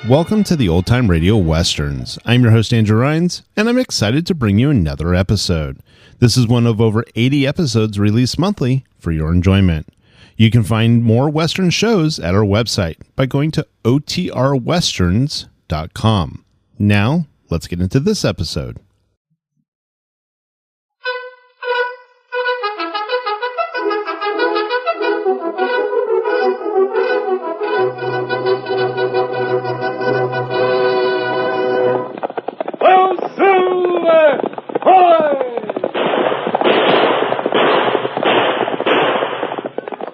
Welcome to the Old Time Radio Westerns. I'm your host, Andrew Rhynes, and I'm excited to bring you another episode. This is one of over 80 episodes released monthly for your enjoyment. You can find more Western shows at our website by going to OTRwesterns.com. Now, let's get into this episode.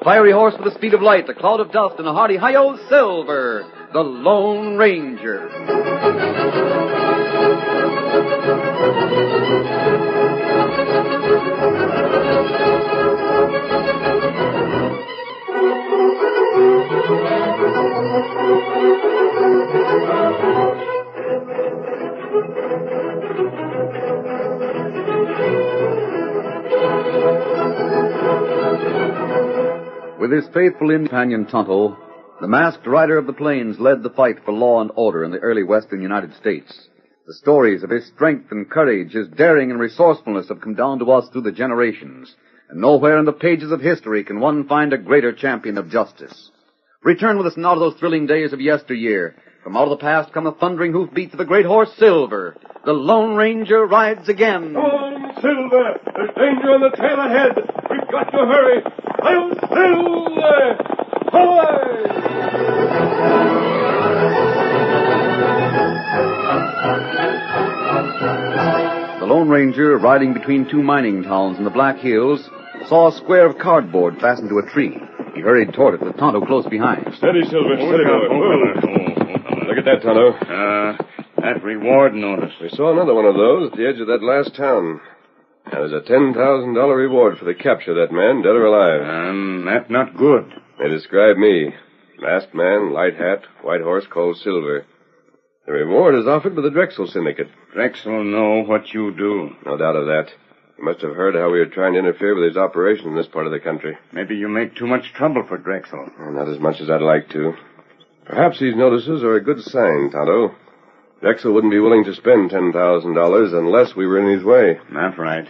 Fiery horse with the speed of light, a cloud of dust, and a hearty hi-yo Silver, the Lone Ranger. With his faithful companion Tonto, the masked rider of the plains led the fight for law and order in the early western United States. The stories of his strength and courage, his daring and resourcefulness have come down to us through the generations, and nowhere in the pages of history can one find a greater champion of justice. Return with us now to those thrilling days of yesteryear. From out of the past come the thundering hoofbeats of the great horse Silver. The Lone Ranger rides again. Come on, Silver! There's danger on the trail ahead! We've got to hurry! I'm Silver! Away! The Lone Ranger, riding between two mining towns in the Black Hills, saw a square of cardboard fastened to a tree. He hurried toward it with Tonto close behind. Steady, Silver. Steady, boy. Look at that, Tonto. That reward notice. We saw another one of those at the edge of that last town. There's a $10,000 reward for the capture of that man, dead or alive. That's not good. They describe me. Masked man, light hat, white horse called Silver. The reward is offered by the Drexel Syndicate. Drexel know what you do. No doubt of that. You must have heard how we are trying to interfere with his operation in this part of the country. Maybe you make too much trouble for Drexel. Not as much as I'd like to. Perhaps these notices are a good sign, Tonto. Drexel wouldn't be willing to spend $10,000 unless we were in his way. That's right.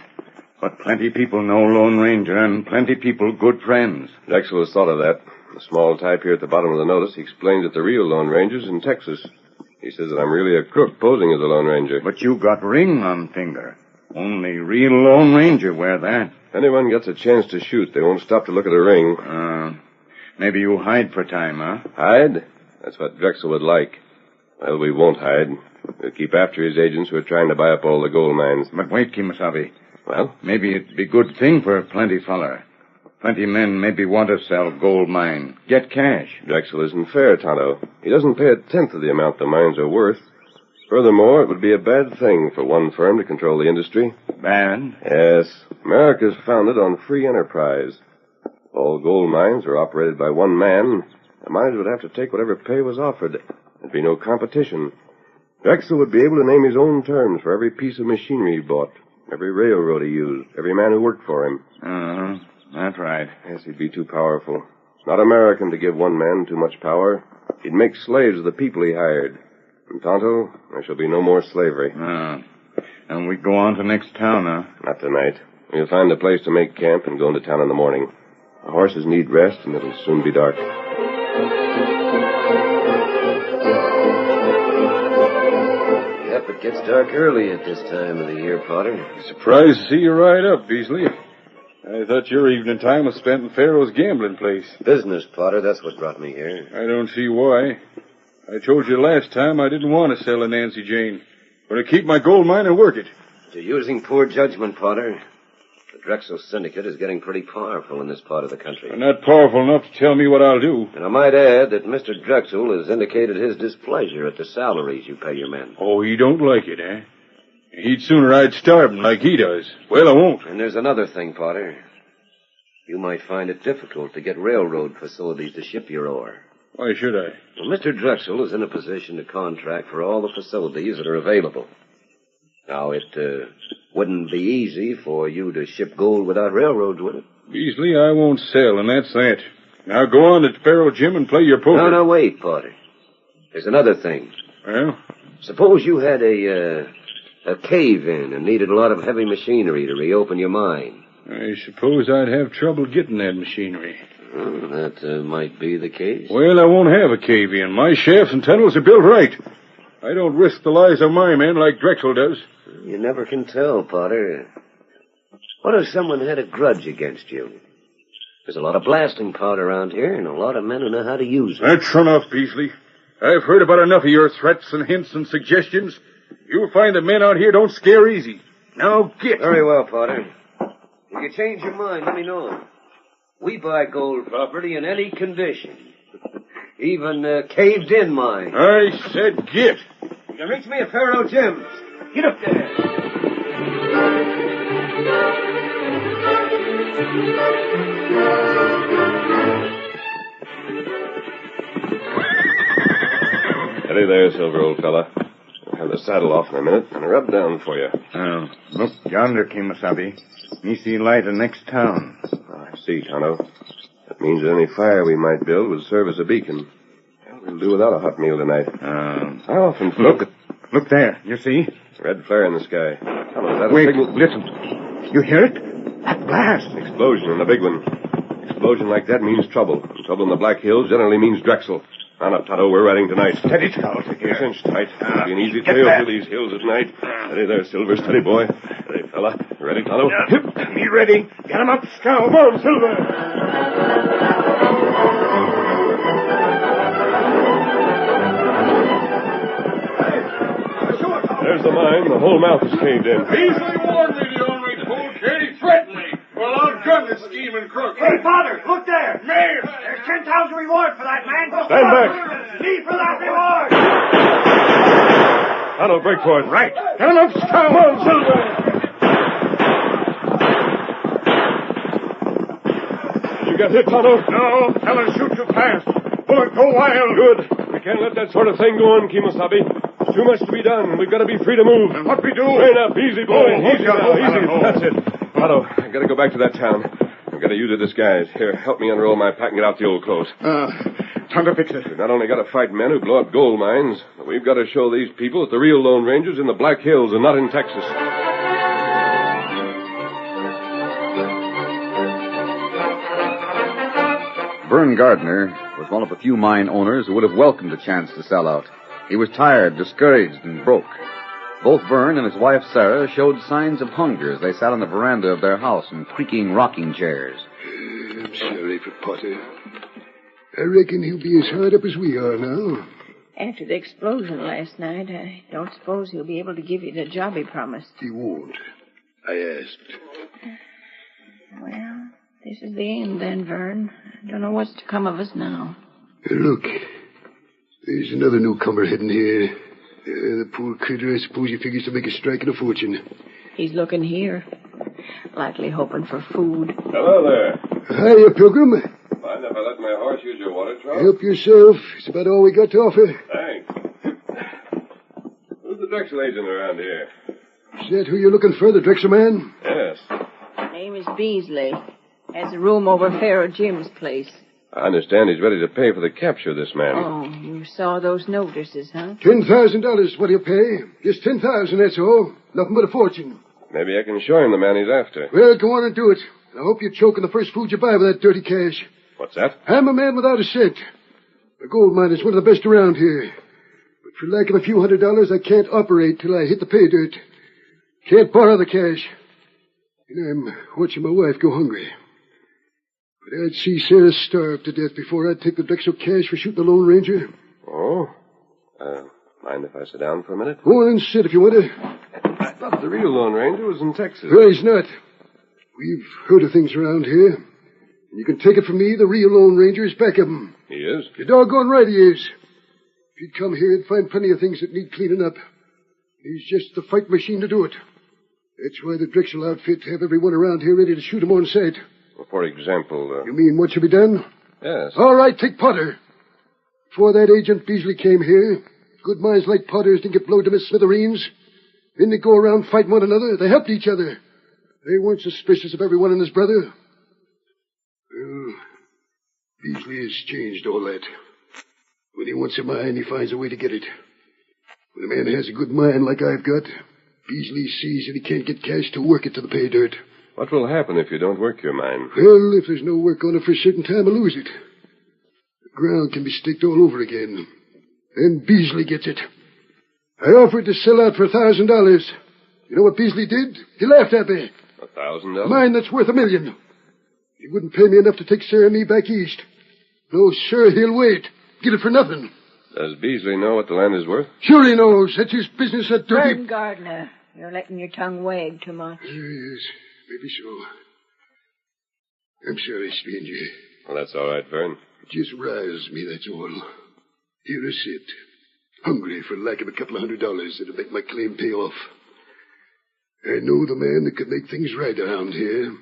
But plenty people know Lone Ranger, and plenty people good friends. Drexel has thought of that. The small type here at the bottom of the notice explains that the real Lone Ranger's in Texas. He says that I'm really a crook posing as a Lone Ranger. But you got ring on finger. Only real Lone Ranger wear that. If anyone gets a chance to shoot, they won't stop to look at a ring. Maybe you hide for time, huh? Hide? That's what Drexel would like. Well, we won't hide. We'll keep after his agents who are trying to buy up all the gold mines. But wait, Kimasabi. Well? Maybe it'd be good thing for plenty feller. Plenty men maybe want to sell gold mine. Get cash. Drexel isn't fair, Tonto. He doesn't pay a tenth of the amount the mines are worth. Furthermore, it would be a bad thing for one firm to control the industry. Bad? Yes. America's founded on free enterprise. All gold mines are operated by one man. The miners would have to take whatever pay was offered. There'd be no competition. Drexel would be able to name his own terms for every piece of machinery he bought, every railroad he used, every man who worked for him. That's right. Yes, he'd be too powerful. It's not American to give one man too much power. He'd make slaves of the people he hired. And Tonto, there shall be no more slavery. And we go on to next town, huh? Not tonight. We'll find a place to make camp and go into town in the morning. The horses need rest, and it'll soon be dark. Yep, it gets dark early at this time of the year, Potter. Surprised to see you ride up, Beasley. I thought your evening time was spent in Pharaoh's gambling place. Business, Potter, that's what brought me here. I don't see why. I told you last time I didn't want to sell to Nancy Jane. Going to keep my gold mine and work it. You're using poor judgment, Potter. The Drexel Syndicate is getting pretty powerful in this part of the country. They're not powerful enough to tell me what I'll do. And I might add that Mr. Drexel has indicated his displeasure at the salaries you pay your men. Oh, he don't like it, eh? He'd sooner I'd starve him like he does. Well, I won't. And there's another thing, Potter. You might find it difficult to get railroad facilities to ship your ore. Why should I? Well, Mr. Drexel is in a position to contract for all the facilities that are available. Now, it wouldn't be easy for you to ship gold without railroads, would it? Beasley, I won't sell, and that's that. Now go on to Faro Jim and play your poker. No, wait, Potter. There's another thing. Well? Suppose you had a cave-in and needed a lot of heavy machinery to reopen your mine. I suppose I'd have trouble getting that machinery. Well, that might be the case. Well, I won't have a cave-in. My shafts and tunnels are built right. I don't risk the lives of my men like Drexel does. You never can tell, Potter. What if someone had a grudge against you? There's a lot of blasting powder around here, and a lot of men who know how to use it. That's enough, Beasley. I've heard about enough of your threats and hints and suggestions. You'll find that men out here don't scare easy. Now get. Very well, Potter. If you change your mind, let me know. We buy gold property in any condition. Even caved-in mine. I said get. You can reach me at Faro Jim's. Get up there. Steady there, Silver, old fella. I'll have the saddle off in a minute and rub down for you. Oh, look yonder, Kemosabe. Me see light of next town. I see, Tonto. That means that any fire we might build would serve as a beacon. We'll do without a hot meal tonight. How often... Look there. You see? Red flare in the sky. Tonto, is that a Wait, signal? listen. You hear it? That blast. Explosion, and a big one. Explosion like that means trouble. And trouble in the Black Hills generally means Drexel. Now, Tonto, we're riding tonight. Steady, Scout. You're cinched tight. It'll be an easy trail through these hills at night. Steady there, Silver. Steady, boy. Steady, fella. Ready, Tonto? Me ready. Get him up, Scout. Come on, Silver. There's the mine. The whole mouth is caved in. Beasley warned me the ornery fool. He threatened me. Well, I'll gun this scheming crook. Hey, Father, look there. Mayor! There's 10,000 reward for that man. Stand back. Me for that reward. Tonto, break for it. Right. Get him up, Scout. Come on, Silver. You got hit, Tonto? No, fellas shoot too fast. Bullet go wild. Good. We can't let that sort of thing go on, Kemosabe. Too much to be done. We've got to be free to move. And what we do? Train up. Easy, boy. Easy now. Easy. Oh. That's it. Tonto, I got to go back to that town. I've got to use a disguise. Here, help me unroll my pack and get out the old clothes. Time to fix it. We've not only got to fight men who blow up gold mines, but we've got to show these people that the real Lone Ranger's in the Black Hills and not in Texas. Vern Gardner was one of the few mine owners who would have welcomed a chance to sell out. He was tired, discouraged, and broke. Both Vern and his wife Sarah showed signs of hunger as they sat on the veranda of their house in creaking rocking chairs. I'm sorry for Potter. I reckon he'll be as hard up as we are now. After the explosion last night, I don't suppose he'll be able to give you the job he promised. He won't. I asked. Well, this is the end then, Vern. I don't know what's to come of us now. Look, there's another newcomer heading here. The poor critter, I suppose he figures to make a strike and a fortune. He's looking here. Likely hoping for food. Hello there. Hiya, Pilgrim. Mind if I let my horse use your water trough? Help yourself. It's about all we got to offer. Thanks. Who's the Drexel agent around here? Is that who you're looking for, the Drexel man? Yes. Name is Beasley. Has a room over Faro Jim's place. I understand he's ready to pay for the capture of this man. Oh, you saw those notices, huh? $10,000. What do you pay? Just $10,000, that's all. Nothing but a fortune. Maybe I can show him the man he's after. Well, go on and do it. I hope you choke on the first food you buy with that dirty cash. What's that? I'm a man without a cent. A gold mine is one of the best around here. But for lack of a few $100s, I can't operate till I hit the pay dirt. Can't borrow the cash. And I'm watching my wife go hungry. But I'd see Sarah starve to death before I'd take the Drexel cash for shooting the Lone Ranger. Oh? Mind if I sit down for a minute? Go on and sit if you want to. I thought the real Lone Ranger was in Texas. Well, he's not. We've heard of things around here. And you can take it from me, the real Lone Ranger is back of him. He is? You're doggone right he is. If he'd come here, he'd find plenty of things that need cleaning up. He's just the fight machine to do it. That's why the Drexel outfit have everyone around here ready to shoot him on sight. Well, for example... You mean what should be done? Yes. All right, take Potter. Before that agent Beasley came here, good minds like Potter's didn't get blowed to smithereens. Didn't they go around fighting one another? They helped each other. They weren't suspicious of everyone and his brother. Well, Beasley has changed all that. When he wants a mine, he finds a way to get it. When a man has a good mind like I've got, Beasley sees that he can't get cash to work it to the pay dirt. What will happen if you don't work your mine? Well, if there's no work on it for a certain time, I'll lose it. The ground can be staked all over again. Then Beasley gets it. I offered to sell out for $1,000. You know what Beasley did? He laughed at me. $1,000? Mine that's worth $1 million. He wouldn't pay me enough to take Sarah and me back east. No, sir, he'll wait. Get it for nothing. Does Beasley know what the land is worth? Sure he knows. That's his business, that dirty... Vern Gardner, you're letting your tongue wag too much. Yes, maybe so. I'm sorry, stranger. Well, that's all right, Vern. It just riles me, that's all. Here I sit, hungry for lack of a couple of $100 that'll make my claim pay off. I know the man that could make things right around here.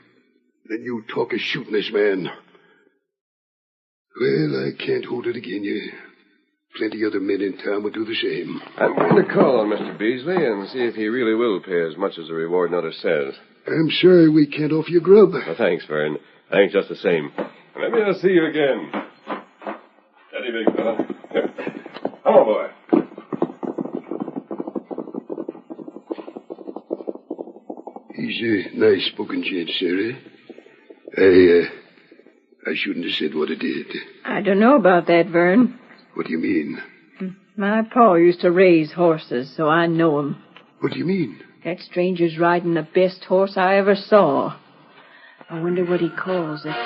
Then you talk of shooting this man. Well, I can't hold it again you. Plenty other men in town would do the same. I'm going to call on Mr. Beasley and see if he really will pay as much as the reward notice says. I'm sorry we can't offer you grub. Well, thanks, Vern. Thanks just the same. Let me see you again. Steady, big fella. Yep. Come on, boy. He's a nice-spoken gent, Sarah. I shouldn't have said what I did. I don't know about that, Vern. What do you mean? My pa used to raise horses, so I know 'em. What do you mean? That stranger's riding the best horse I ever saw. I wonder what he calls it.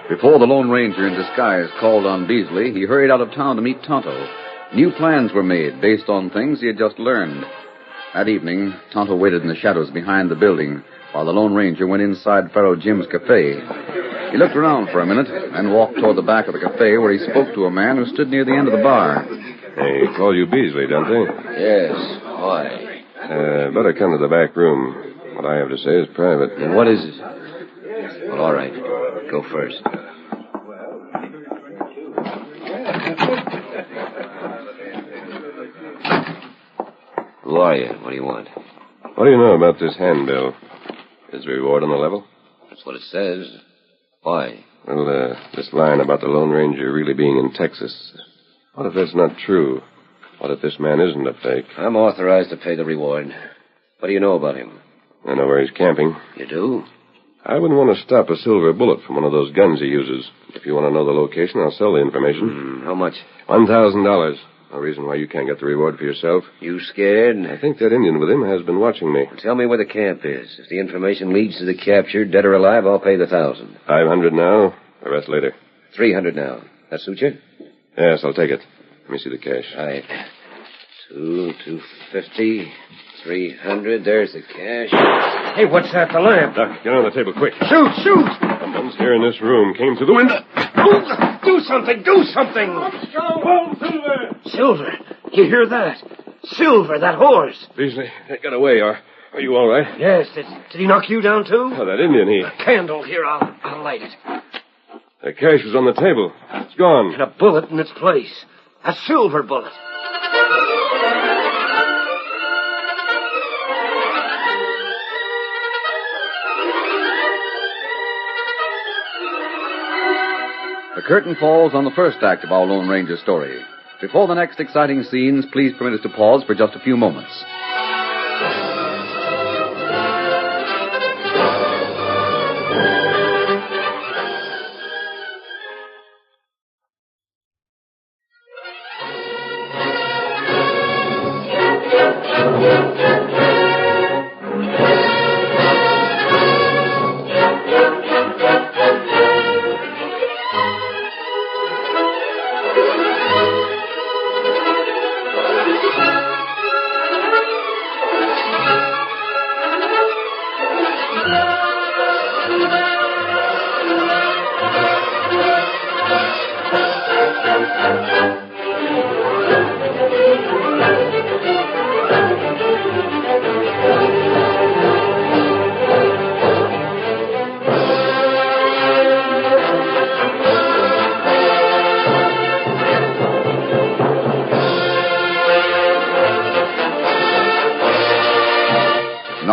Before the Lone Ranger in disguise called on Beasley, he hurried out of town to meet Tonto. New plans were made based on things he had just learned. That evening, Tonto waited in the shadows behind the building while the Lone Ranger went inside Pharaoh Jim's cafe. He looked around for a minute and walked toward the back of the cafe where he spoke to a man who stood near the end of the bar. They call you Beasley, don't they? Yes. Why? Better come to the back room. What I have to say is private. And what is it? Well, all right. Go first. Who are you? What do you want? What do you know about this handbill? Is the reward on the level? That's what it says. Why? Well, this line about the Lone Ranger really being in Texas. What if that's not true? What if this man isn't a fake? I'm authorized to pay the reward. What do you know about him? I know where he's camping. You do? I wouldn't want to stop a silver bullet from one of those guns he uses. If you want to know the location, I'll sell the information. How much? $1,000. No reason why you can't get the reward for yourself. You scared? I think that Indian with him has been watching me. Well, tell me where the camp is. If the information leads to the capture, dead or alive, I'll pay the $1,000. 500 now. The rest later. 300 now. That suit you? Yes, I'll take it. Let me see the cash. Right. 250, 300. There's the cash. Hey, what's that? The lamp. Doc, get on the table quick. Shoot! Someone's here in this room. Came through the window. Do something! Let's go! Whoa, Silver! Silver! You hear that? Silver, that horse. Beasley, they got away. Are you all right? Yes, did he knock you down, too? Oh, that Indian, Candle, here, I'll light it. The cash was on the table. It's gone. And a bullet in its place. A silver bullet. The curtain falls on the first act of our Lone Ranger story. Before the next exciting scenes, please permit us to pause for just a few moments.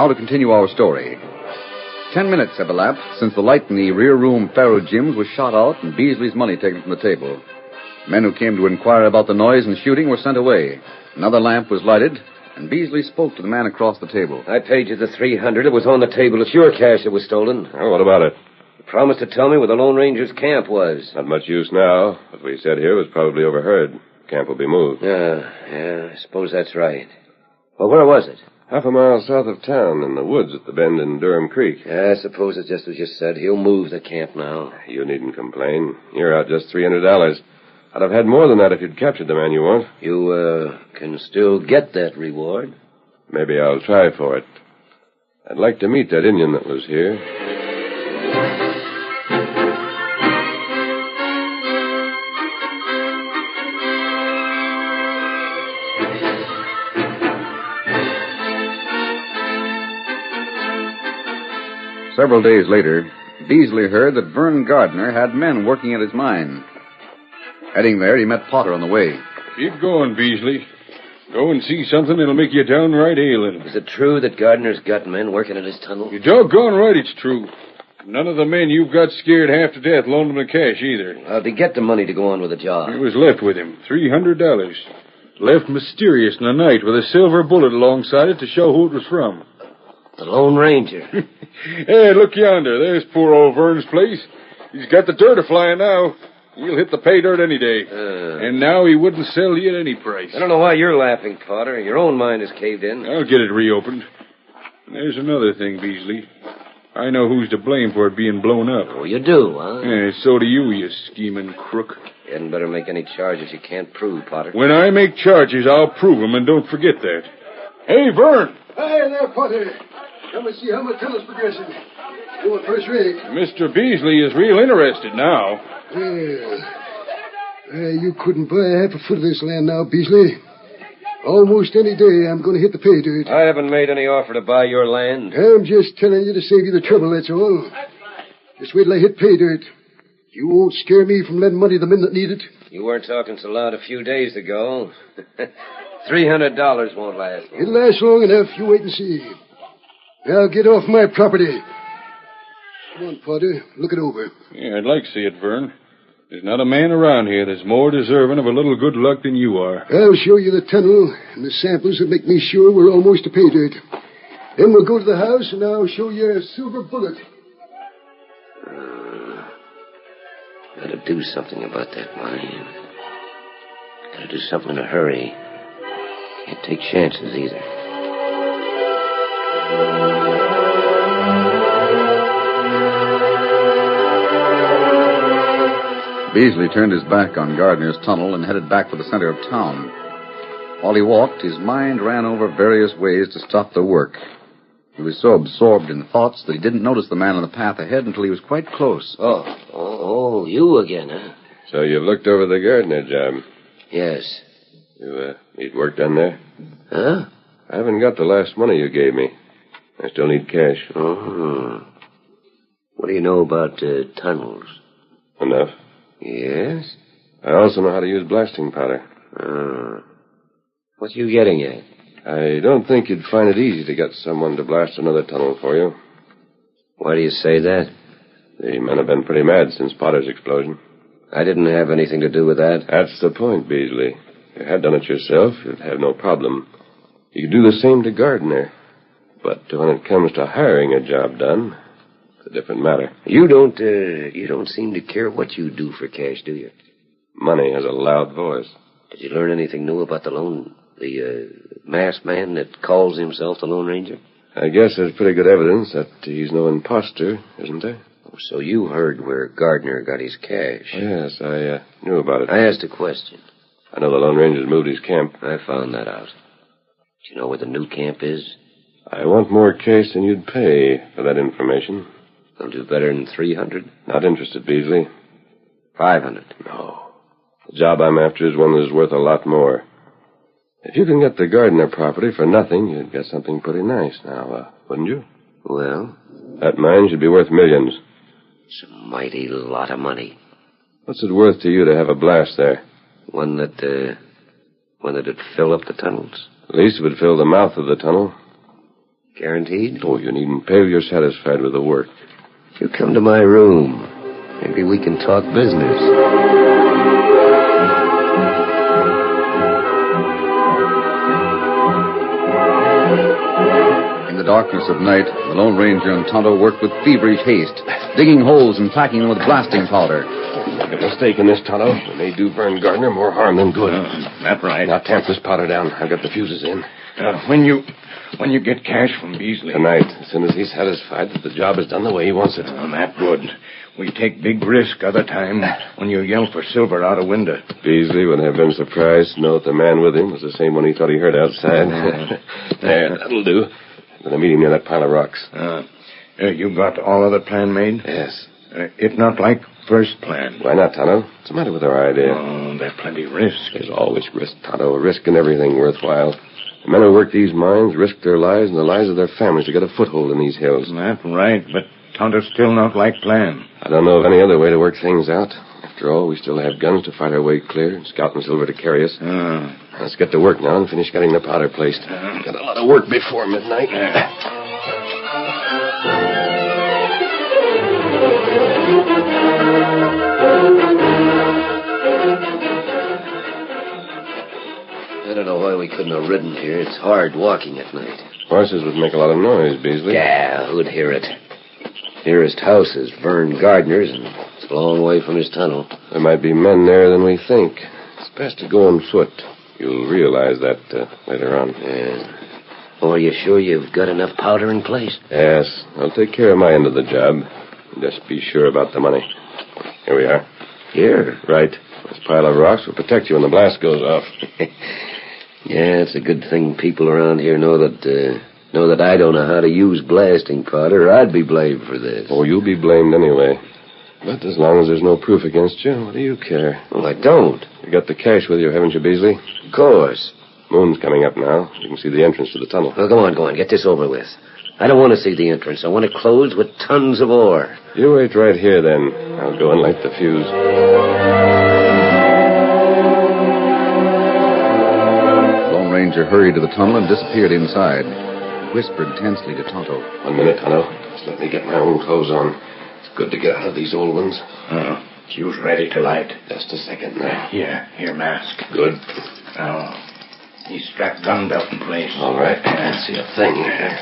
Now to continue our story. 10 minutes have elapsed since the light in the rear room faro gyms was shot out and Beasley's money taken from the table. Men who came to inquire about the noise and shooting were sent away. Another lamp was lighted, and Beasley spoke to the man across the table. I paid you the $300. It was on the table. It's your cash that was stolen. Oh, what about it? You promised to tell me where the Lone Ranger's camp was. Not much use now. What we said here was probably overheard. Camp will be moved. Yeah, I suppose that's right. Well, where was it? Half a mile south of town, in the woods at the bend in Durham Creek. Yeah, I suppose it's just as you said. He'll move the camp now. You needn't complain. You're out just $300. I'd have had more than that if you'd captured the man you want. You, can still get that reward. Maybe I'll try for it. I'd like to meet that Indian that was here. Several days later, Beasley heard that Vern Gardner had men working at his mine. Heading there, he met Potter on the way. Keep going, Beasley. Go and see something that'll make you downright ailing. Is it true that Gardner's got men working at his tunnel? You're doggone right it's true. None of the men you've got scared half to death loaned him the cash either. How'd he get the money to go on with the job? It was left with him, $300. Left mysterious in the night with a silver bullet alongside it to show who it was from. The Lone Ranger. Hey, look yonder. There's poor old Vern's place. He's got the dirt a-flying now. He'll hit the pay dirt any day. And now he wouldn't sell you at any price. I don't know why you're laughing, Potter. Your own mine is caved in. I'll get it reopened. And there's another thing, Beasley. I know who's to blame for it being blown up. Oh, you do, huh? Yeah, so do you scheming crook. You hadn't better make any charges you can't prove, Potter. When I make charges, I'll prove them, and don't forget that. Hey, Vern! Hi there, Potter. Come and see how my tunnel's progressing. Going first rate. Mr. Beasley is real interested now. You couldn't buy half a foot of this land now, Beasley. Almost any day I'm going to hit the pay dirt. I haven't made any offer to buy your land. I'm just telling you to save you the trouble, that's all. Just wait till I hit pay dirt. You won't scare me from lending money to the men that need it. You weren't talking so loud a few days ago. $300 won't last long. It'll last long enough. You wait and see. Now get off my property. Come on, Potter. Look it over. Yeah, I'd like to see it, Vern. There's not a man around here that's more deserving of a little good luck than you are. I'll show you the tunnel and the samples that make me sure we're almost to pay dirt. Then we'll go to the house and I'll show you a silver bullet. Gotta do something about that mine. Gotta do something in a hurry. Can't take chances either. Beasley turned his back on Gardner's tunnel and headed back for the center of town. While he walked, his mind ran over various ways to stop the work. He was so absorbed in thoughts that he didn't notice the man on the path ahead until he was quite close. Oh, you again, huh? So you've looked over the Gardner job? Yes. You need work done there? Huh? I haven't got the last money you gave me. I still need cash. Uh-huh. What do you know about tunnels? Enough. Yes? I also know how to use blasting powder. What you getting at? I don't think you'd find it easy to get someone to blast another tunnel for you. Why do you say that? The men have been pretty mad since Potter's explosion. I didn't have anything to do with that. That's the point, Beasley. If you had done it yourself, you'd have no problem. You could do the same to Gardner. But when it comes to hiring a job done, it's a different matter. You don't seem to care what you do for cash, do you? Money has a loud voice. Did you learn anything new about the masked man that calls himself the Lone Ranger? I guess there's pretty good evidence that he's no imposter, isn't there? Oh, so you heard where Gardner got his cash? Yes, I knew about it. I asked a question. I know the Lone Ranger's moved his camp. I found that out. Do you know where the new camp is? I want more cash than you'd pay for that information. I'll do better than 300. Not interested, Beasley. 500. No. The job I'm after is one that's worth a lot more. If you can get the Gardner property for nothing, you'd get something pretty nice now, wouldn't you? Well? That mine should be worth millions. It's a mighty lot of money. What's it worth to you to have a blast there? One that'd fill up the tunnels. At least it would fill the mouth of the tunnel. Guaranteed? Oh, you needn't pay if you're satisfied with the work. You come to my room. Maybe we can talk business. In the darkness of night, the Lone Ranger and Tonto worked with feverish haste, digging holes and packing them with blasting powder. Make a mistake in this, Tonto. It may do Vern Gardner more harm than good. That's right. Now tamp this powder down. I've got the fuses in. When you get cash from Beasley. Tonight, as soon as he's satisfied that the job is done the way he wants it. That's good. We take big risk other time when you yell for silver out a window. Beasley would have been surprised to know that the man with him was the same one he thought he heard outside. There, that'll do. I'm going to meet him near that pile of rocks. You got all other plan made? Yes. If not like first plan. Why not, Tonto? What's the matter with our idea? Oh, there's plenty risk. There's always risk, Tonto. Risk in everything worthwhile. The men who work these mines risk their lives and the lives of their families to get a foothold in these hills. That's right, but Tonto's still not like plan. I don't know of any other way to work things out. After all, we still have guns to fight our way clear and scout and silver to carry us. Let's get to work now and finish getting the powder placed. Got a lot of work before midnight. I don't know why we couldn't have ridden here. It's hard walking at night. Horses would make a lot of noise, Beasley. Yeah, who'd hear it? Nearest house is Vern Gardner's, and it's a long way from his tunnel. There might be men there than we think. It's best to go on foot. You'll realize that later on. Yeah. Oh, are you sure you've got enough powder in place? Yes. I'll take care of my end of the job. Just be sure about the money. Here we are. Here? Right. This pile of rocks will protect you when the blast goes off. Yeah, it's a good thing people around here know that I don't know how to use blasting powder, or I'd be blamed for this. Oh, you'll be blamed anyway. But as long as there's no proof against you, what do you care? Well, I don't. You got the cash with you, haven't you, Beasley? Of course. Moon's coming up now. You can see the entrance to the tunnel. Well, go on. Get this over with. I don't want to see the entrance. I want it closed with tons of ore. You wait right here, then. I'll go and light the fuse. Lone Ranger hurried to the tunnel and disappeared inside. He whispered tensely to Tonto. 1 minute, Tonto. Just let me get my own clothes on. It's good to get out of these old ones. Fuse ready to light. Just a second now. Here, mask. Good. Now, he's strapped gun belt in place. All right. Can't see a thing here.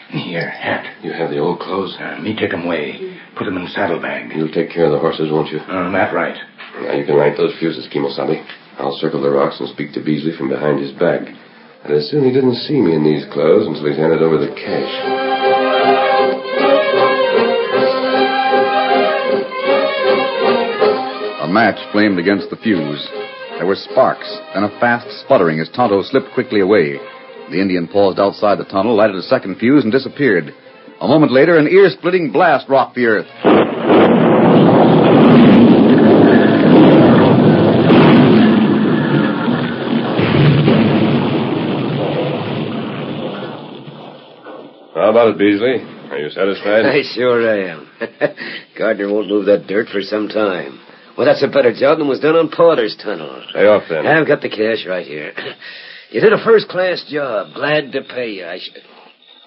Here, hat. You have the old clothes? Me take 'em away. Put 'em in saddlebag. You'll take care of the horses, won't you? That right. Now you can light those fuses, Kimosabe. I'll circle the rocks and speak to Beasley from behind his back. And as soon he didn't see me in these clothes until he's handed over the cash. A match flamed against the fuse. There were sparks, then a fast sputtering as Tonto slipped quickly away. The Indian paused outside the tunnel, lighted a second fuse, and disappeared. A moment later, an ear-splitting blast rocked the earth. How about it, Beasley? Are you satisfied? I sure am. Gardner won't move that dirt for some time. Well, that's a better job than was done on Porter's tunnel. Pay off, then. I've got the cash right here. You did a first-class job. Glad to pay you.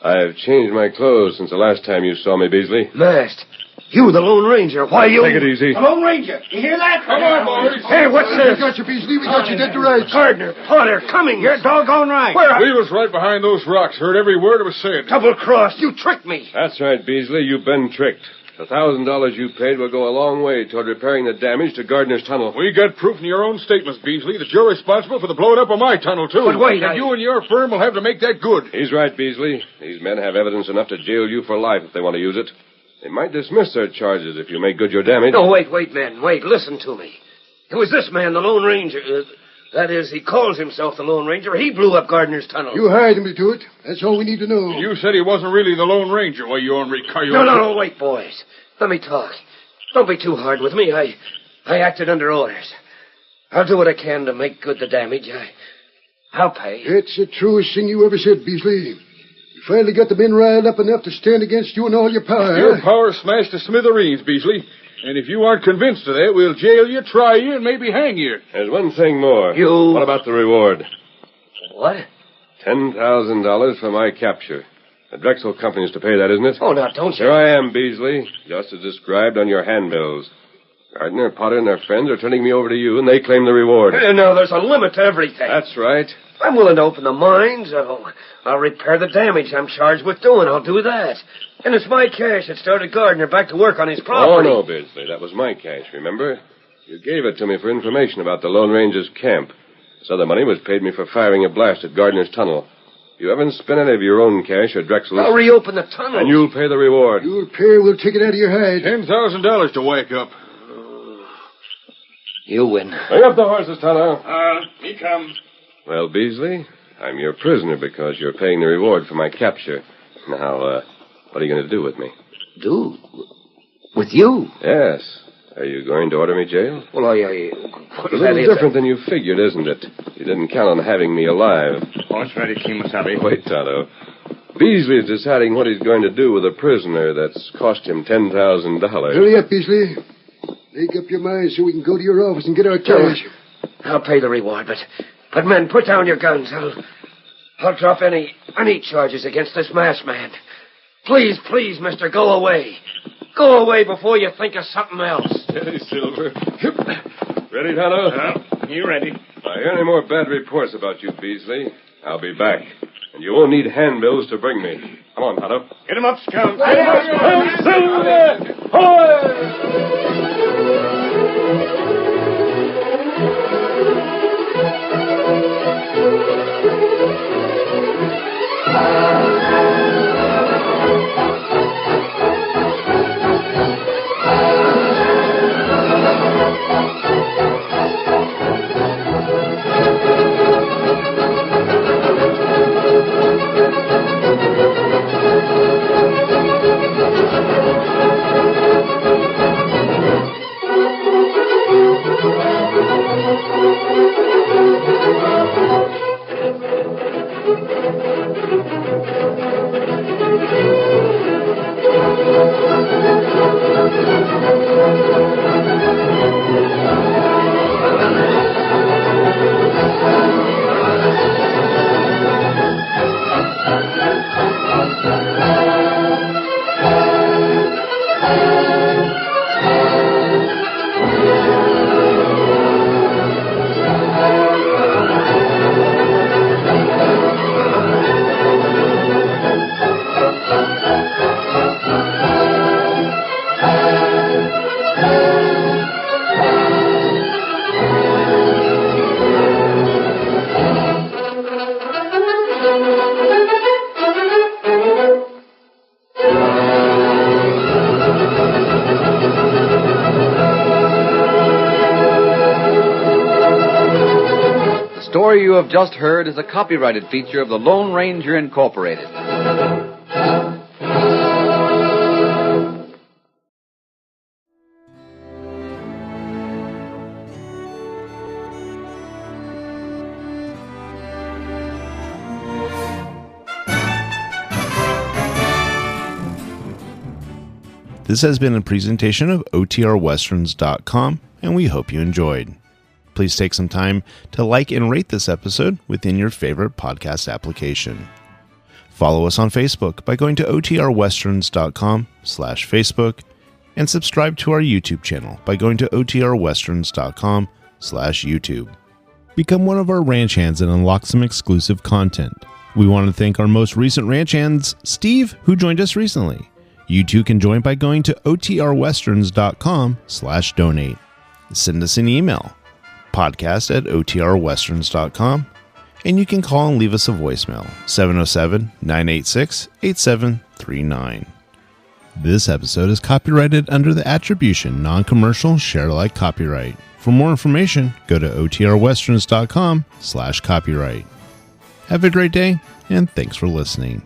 I've changed my clothes since the last time you saw me, Beasley. Masked. You, the Lone Ranger. Why, you... Take it easy. The Lone Ranger. You hear that? Come on, boys. Hey, what's this? We got you, Beasley. We got you dead to rights. Gardner, Potter, coming. You're doggone right. We was right behind those rocks. Heard every word it was said. Double-crossed. You tricked me. That's right, Beasley. You've been tricked. The $1,000 you paid will go a long way toward repairing the damage to Gardner's tunnel. We got proof in your own statements, Beasley, that you're responsible for the blowing up of my tunnel, too. But wait, and you and your firm will have to make that good. He's right, Beasley. These men have evidence enough to jail you for life if they want to use it. They might dismiss their charges if you make good your damage. No, wait, man. Wait, listen to me. It was this man, the Lone Ranger. That is, he calls himself the Lone Ranger. He blew up Gardner's tunnel. You hired him to do it. That's all we need to know. You said he wasn't really the Lone Ranger. Why, you ornery coyote. No, wait, boys. Let me talk. Don't be too hard with me. I acted under orders. I'll do what I can to make good the damage. I'll pay. It's the truest thing you ever said, Beasley. You finally got the men riled up enough to stand against you and all your power. Your power smashed to smithereens, Beasley. And if you aren't convinced of that, we'll jail you, try you, and maybe hang you. There's one thing more. You... What about the reward? What? $10,000 for my capture. The Drexel Company's to pay that, isn't it? Oh, now, don't you? Here I am, Beasley, just as described on your handbills. Gardner, Potter, and their friends are turning me over to you, and they claim the reward. Now, there's a limit to everything. That's right. I'm willing to open the mines. I'll repair the damage I'm charged with doing. I'll do that. And it's my cash that started Gardner back to work on his property. Oh, no, Beasley. That was my cash, remember? You gave it to me for information about the Lone Ranger's camp. This other money was paid me for firing a blast at Gardner's tunnel. You haven't spent any of your own cash or Drexel's. I'll reopen the tunnel. And you'll pay the reward. You'll pay, we'll take it out of your hide. $10,000 to wake up. You win. Bring up the horses, Tonto. He comes. Well, Beasley, I'm your prisoner because you're paying the reward for my capture. Now, what are you going to do with me? Do? With you? Yes. Are you going to order me jail? Well, It's a little different than you figured, isn't it? You didn't count on having me alive. Horse ready, Kimosabe. Wait, Tonto. Beasley's deciding what he's going to do with a prisoner that's cost him $10,000. Hurry up, Beasley. Make up your mind so we can go to your office and get our cash. I'll pay the reward, but men, put down your guns. I'll drop any charges against this masked man. Please, mister, go away. Go away before you think of something else. Steady, Silver. Ready, Tonto? You ready? If I hear any more bad reports about you, Beasley, I'll be back. And you won't need handbills to bring me. Come on, Tonto. Get him up, Scout. Get him up, Silver! Hoy! The story you have just heard is a copyrighted feature of the Lone Ranger Incorporated. This has been a presentation of OTRWesterns.com, and we hope you enjoyed. Please take some time to like and rate this episode within your favorite podcast application. Follow us on Facebook by going to OTRWesterns.com/Facebook, and subscribe to our YouTube channel by going to OTRWesterns.com/YouTube. Become one of our ranch hands and unlock some exclusive content. We want to thank our most recent ranch hands, Steve, who joined us recently. You too can join by going to OTRWesterns.com/donate. Send us an email, podcast@OTRWesterns.com, and you can call and leave us a voicemail, 707-986-8739. This episode is copyrighted under the attribution, non-commercial, share-alike copyright. For more information, go to OTRWesterns.com/copyright. Have a great day, and thanks for listening.